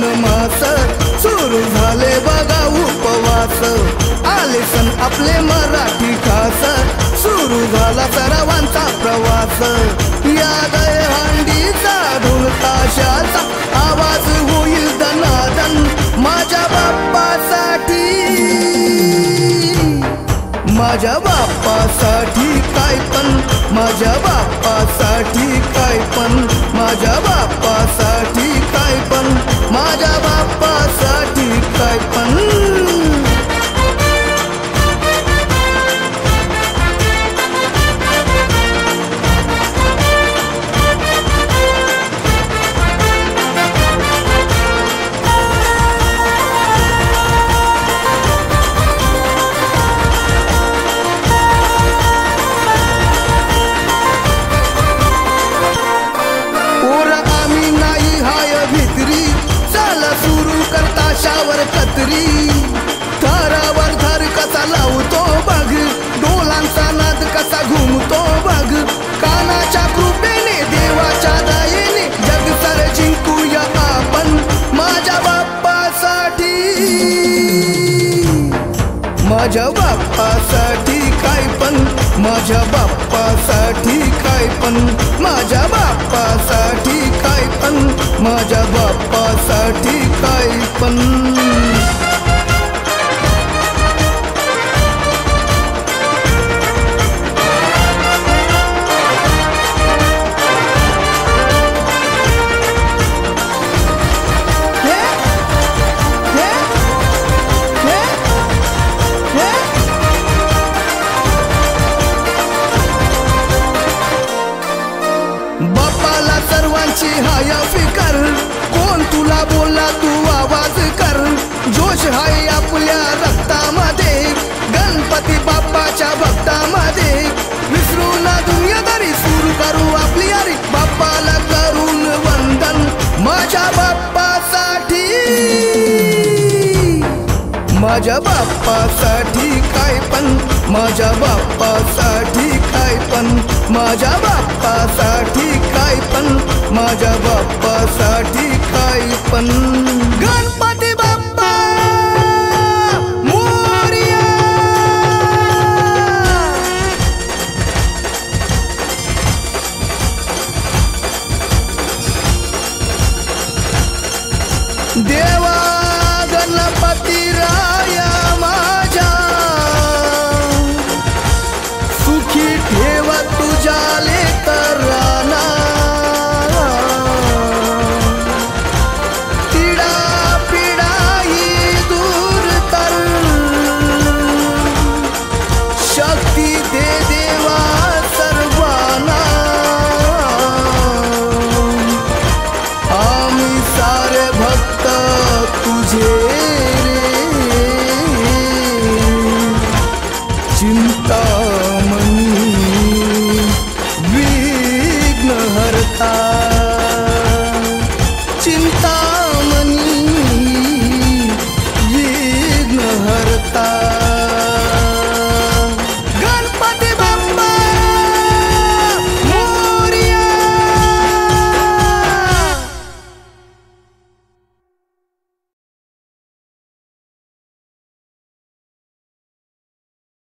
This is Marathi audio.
श्रावण मास सुरू झाले बघा उपवास आले सण आपले मराठी खास सुरू झाला सर्वांचा प्रवास या दहीहंडीचा ढोल ताशाचा आवाज होईल दनादन माझ्या बाप्पासाठी माझ्या बाप्पासाठी काय पण माझ्या बाप्पासाठी काय पण माझ्या बाप्पासाठी काय पण माझ्या बाप्पासाठी काय पण शावर कतरी थरावर थर कसा लावतो बघ डोलांचा नाद कसा घुमतो बघ कानाच्या कृपेने देवाच्या दयेने जग सर जिंकूया आपण माझ्या बाप्पासाठी माझ्या बाप्पासाठी काय पण माझ्या बाप्पासाठी काय पण माझ्या बाप्पासाठी काय पण माझ्या बाप्पासाठी काय पण बाप्पाला सर्वांची हाय फिकर कोण तुला बोलला तू आवाज कर जोश हाय आपल्या रक्तामध्ये गणपती बाप्पाच्या भक्तामध्ये विसरू ना दुनियादारी सुरू करू आपली यारी बाप्पाला करून वंदन माझ्या बाप्पासाठी माझ्या बाप्पासाठी काय पण माझ्या बाप्पासाठी काय पण माझ्या बाप्पासाठी काय पण माझ्या बाप्पासाठी काय पण गणपती बाप्पा मोरया देवा गणपती राया माझ्या सुखी ठेव तुझ्या लेकरांना तिडा पिडा ही दूर कर शक्ती दे देवा सर्वांना आम्ही सारे भक्त तुझे चिंतामणी विघ्न हरता